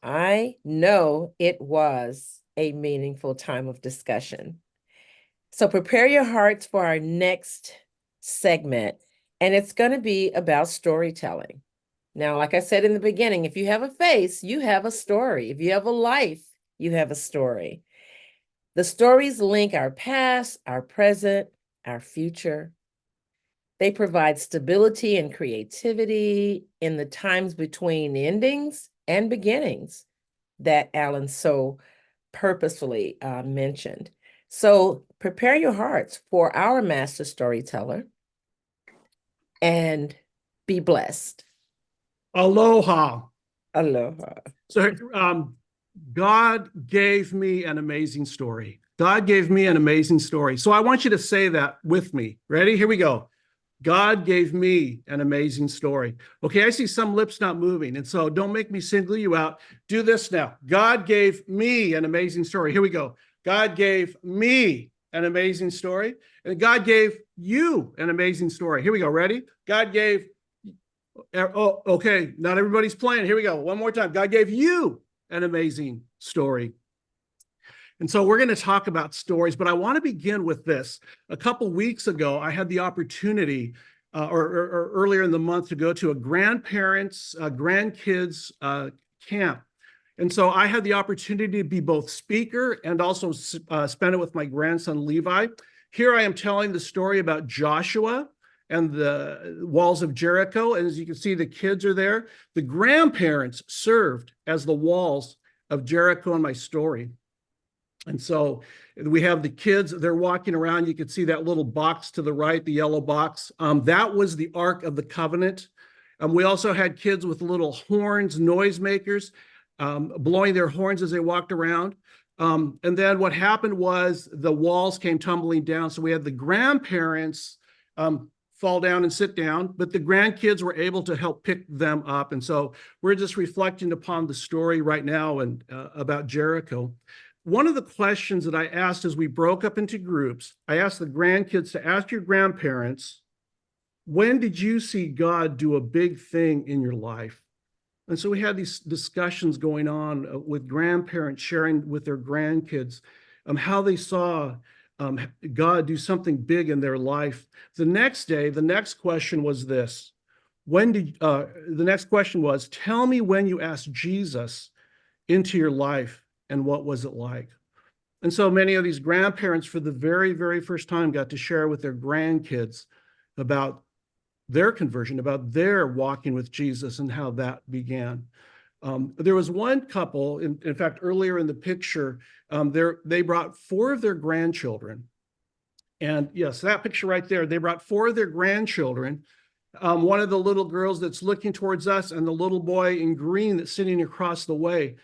I know it was a meaningful time of discussion. So prepare your hearts for our next segment, and it's going to be about storytelling. Now, like I said in the beginning, if you have a face, you have a story. If you have a life, you have a story. The stories link our past, our present, our future. They provide stability and creativity in the times between endings and beginnings that Alan so purposefully mentioned. So prepare your hearts for our master storyteller and be blessed. Aloha. Aloha. So, God gave me an amazing story. God gave me an amazing story. So I want you to say that with me. Ready? Here we go. God gave me an amazing story. Okay, I see some lips not moving. And so don't make me single you out. Do this now. God gave me an amazing story. Here we go. God gave me an amazing story. And God gave you an amazing story. Here we go. Ready? God gave. Oh, okay. Not everybody's playing. Here we go. One more time. God gave you an amazing story. And so we're going to talk about stories, but I want to begin with this. A couple weeks ago, I had the opportunity, or earlier in the month, to go to a grandparents, grandkids camp. And so I had the opportunity to be both speaker and also spend it with my grandson, Levi. Here I am telling the story about Joshua and the walls of Jericho. And as you can see, the kids are there. The grandparents served as the walls of Jericho in my story. And so we have the kids, they're walking around. You can see that little box to the right, the yellow box. That was the Ark of the Covenant. We also had kids with little horns, noisemakers, blowing their horns as they walked around. And then what happened was the walls came tumbling down. So we had the grandparents fall down and sit down, but the grandkids were able to help pick them up. And so we're just reflecting upon the story right now and about Jericho. One of the questions that I asked as we broke up into groups, I asked the grandkids to ask your grandparents, when did you see God do a big thing in your life? And so we had these discussions going on with grandparents sharing with their grandkids how they saw God do something big in their life. The next day, the next question was this. The next question was, tell me when you asked Jesus into your life and what was it like? And so many of these grandparents, for the very, very first time, got to share with their grandkids about their conversion, about their walking with Jesus and how that began. There was one couple, in fact, earlier in the picture, they brought four of their grandchildren. And yes, that picture right there, they brought four of their grandchildren. One of the little girls that's looking towards us and the little boy in green that's sitting across the way.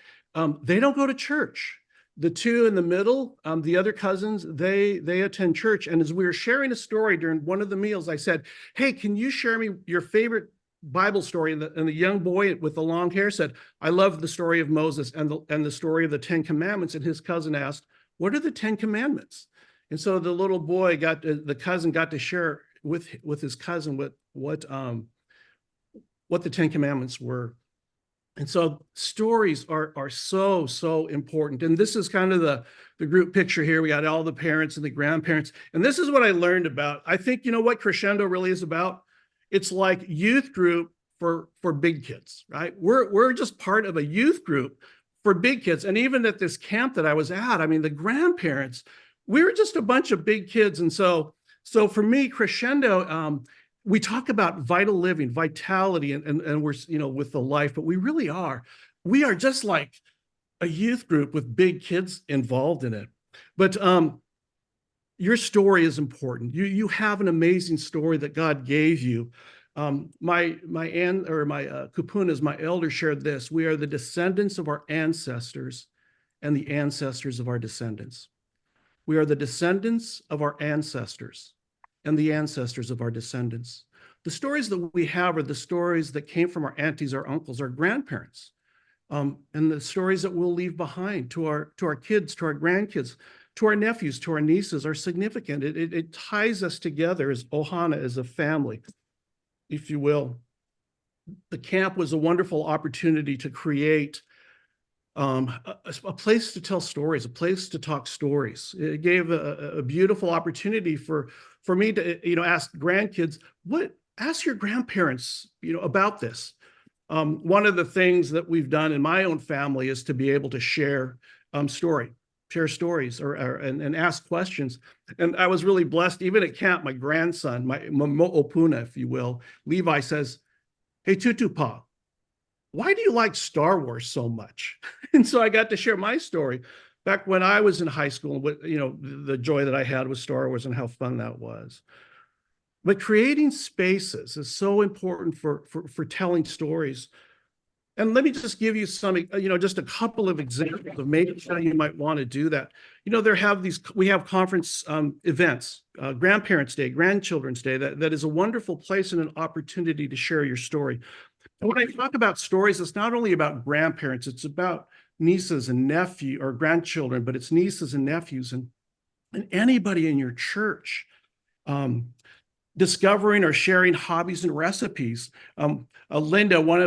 They don't go to church. The two in the middle, the other cousins, they attend church. And as we were sharing a story during one of the meals, I said, hey, can you share me your favorite Bible story? And the young boy with the long hair said, I love the story of Moses and the story of the 10 Commandments. And his cousin asked, what are the 10 Commandments? And so the little boy the cousin got to share with his cousin what the 10 Commandments were. And so stories are so important. And this is kind of the group picture here. We got all the parents and the grandparents. And this is what I learned about. I think, you know what Crescendo really is about? It's like youth group for big kids, right? We're just part of a youth group for big kids. And even at this camp that I was at, I mean, the grandparents, we were just a bunch of big kids. And so for me, Crescendo, we talk about vital living, vitality, and we're, with the life, but we are just like a youth group with big kids involved in it. But your story is important. You have an amazing story that God gave you. My aunt or my kupunas, my elder shared this. We are the descendants of our ancestors and the ancestors of our descendants. We are the descendants of our ancestors and the ancestors of our descendants. The stories that we have are the stories that came from our aunties, our uncles, our grandparents, and the stories that we'll leave behind to our kids, to our grandkids, to our nephews, to our nieces are significant. It ties us together as Ohana, as a family, if you will. The camp was a wonderful opportunity to create a place to tell stories, a place to talk stories. It gave a beautiful opportunity for me to, ask grandkids, ask your grandparents, about this. One of the things that we've done in my own family is to be able to share share stories and ask questions. And I was really blessed, even at camp, my grandson, my Mo'opuna, if you will, Levi says, "Hey, Tutupa, why do you like Star Wars so much?" And so I got to share my story back when I was in high school, the joy that I had with Star Wars and how fun that was. But creating spaces is so important for telling stories. And let me just give you some, just a couple of examples of maybe how you might want to do that. We have conference events, Grandparents' Day, Grandchildren's Day, that is a wonderful place and an opportunity to share your story. And when I talk about stories, it's not only about grandparents, it's about nieces and nephews or grandchildren, but it's nieces and nephews and anybody in your church. Discovering or sharing hobbies and recipes. Linda, one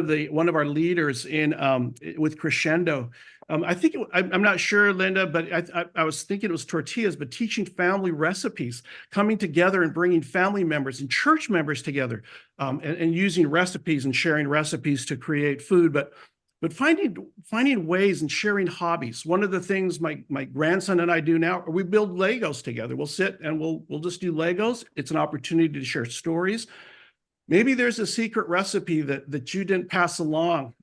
of our leaders with Crescendo, I'm not sure, Linda, but I was thinking it was tortillas, but teaching family recipes, coming together and bringing family members and church members together, and using recipes and sharing recipes to create food, but finding ways and sharing hobbies. One of the things my grandson and I do now, we build Legos together. We'll sit and we'll just do Legos. It's an opportunity to share stories. Maybe there's a secret recipe that you didn't pass along.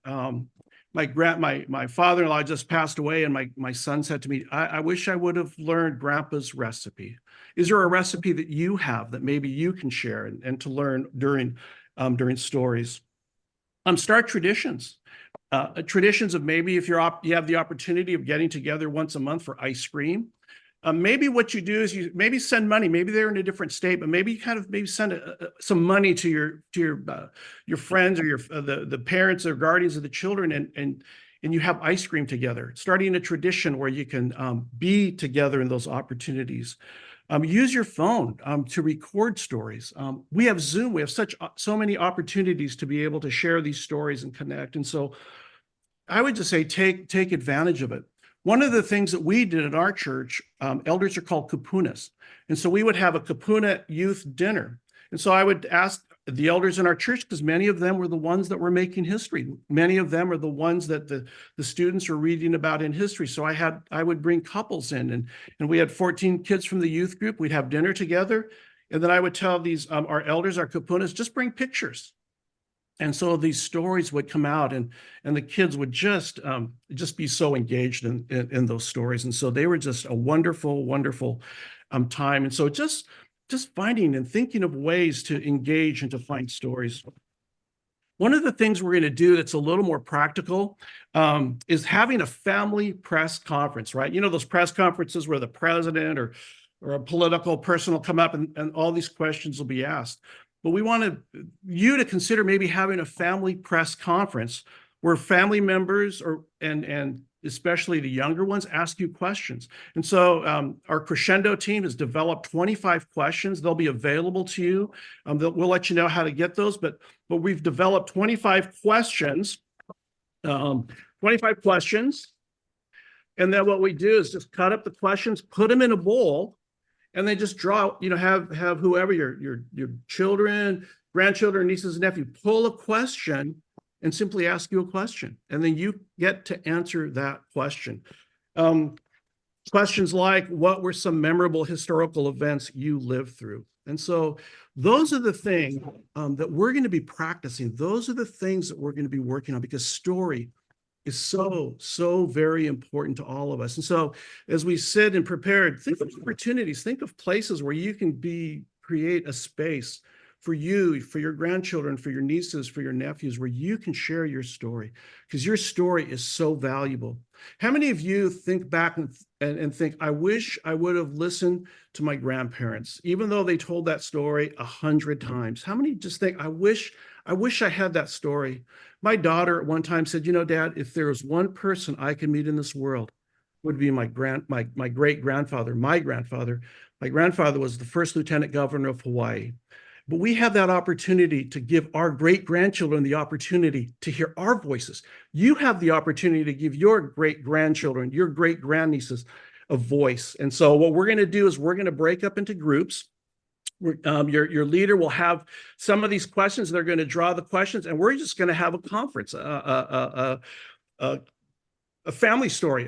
My father-in-law just passed away, and my son said to me, I wish I would have learned Grandpa's recipe. Is there a recipe that you have that maybe you can share and to learn during stories? Start traditions. Traditions of maybe if you have the opportunity of getting together once a month for ice cream. Maybe what you do is you maybe send money. Maybe they're in a different state, but maybe send some money to your friends or the parents or guardians of the children, and you have ice cream together. Starting a tradition where you can be together in those opportunities. Use your phone to record stories. We have Zoom. We have so many opportunities to be able to share these stories and connect. And so I would just say take advantage of it. One of the things that we did at our church, elders are called kupunas. And so we would have a kupuna youth dinner. And so I would ask the elders in our church, because many of them were the ones that were making history. Many of them are the ones that the students are reading about in history. So I would bring couples in, and we had 14 kids from the youth group. We'd have dinner together. And then I would tell these, our elders, our kupunas, just bring pictures. And so these stories would come out, and the kids would just be so engaged in those stories. And so they were just a wonderful, wonderful time. And so just finding and thinking of ways to engage and to find stories. One of the things we're going to do that's a little more practical is having a family press conference, right? Those press conferences where the president or a political person will come up and all these questions will be asked. But we want you to consider maybe having a family press conference where family members and especially the younger ones ask you questions. And so our Crescendo team has developed 25 questions. They'll be available to you. We'll let you know how to get those, but we've developed 25 questions, 25 questions. And then what we do is just cut up the questions, put them in a bowl, and then just draw, have whoever your children, grandchildren, nieces and nephews pull a question and simply ask you a question. And then you get to answer that question. Questions like, what were some memorable historical events you lived through? And so those are the things that we're going to be practicing. Those are the things that we're going to be working on, because story is so very important to all of us. And so as we sit and prepare, think of opportunities, think of places where you can create a space for you, for your grandchildren, for your nieces, for your nephews, where you can share your story, because your story is so valuable. How many of you think back and think, I wish I would have listened to my grandparents, even though they told that story 100 times? How many just think, I wish I had that story? My daughter at one time said, Dad, if there was one person I could meet in this world, it would be my great grandfather, my grandfather. My grandfather was the first lieutenant governor of Hawaii. But we have that opportunity to give our great-grandchildren the opportunity to hear our voices. You have the opportunity to give your great-grandchildren, your great-grandnieces a voice. And so what we're going to do is we're going to break up into groups. Your leader will have some of these questions. They're going to draw the questions, and we're just going to have a conference, a family story,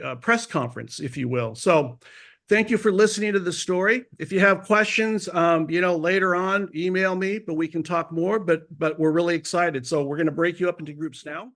a press conference, if you will. So thank you for listening to the story. If you have questions, later on, email me, but we can talk more. But we're really excited. So we're going to break you up into groups now.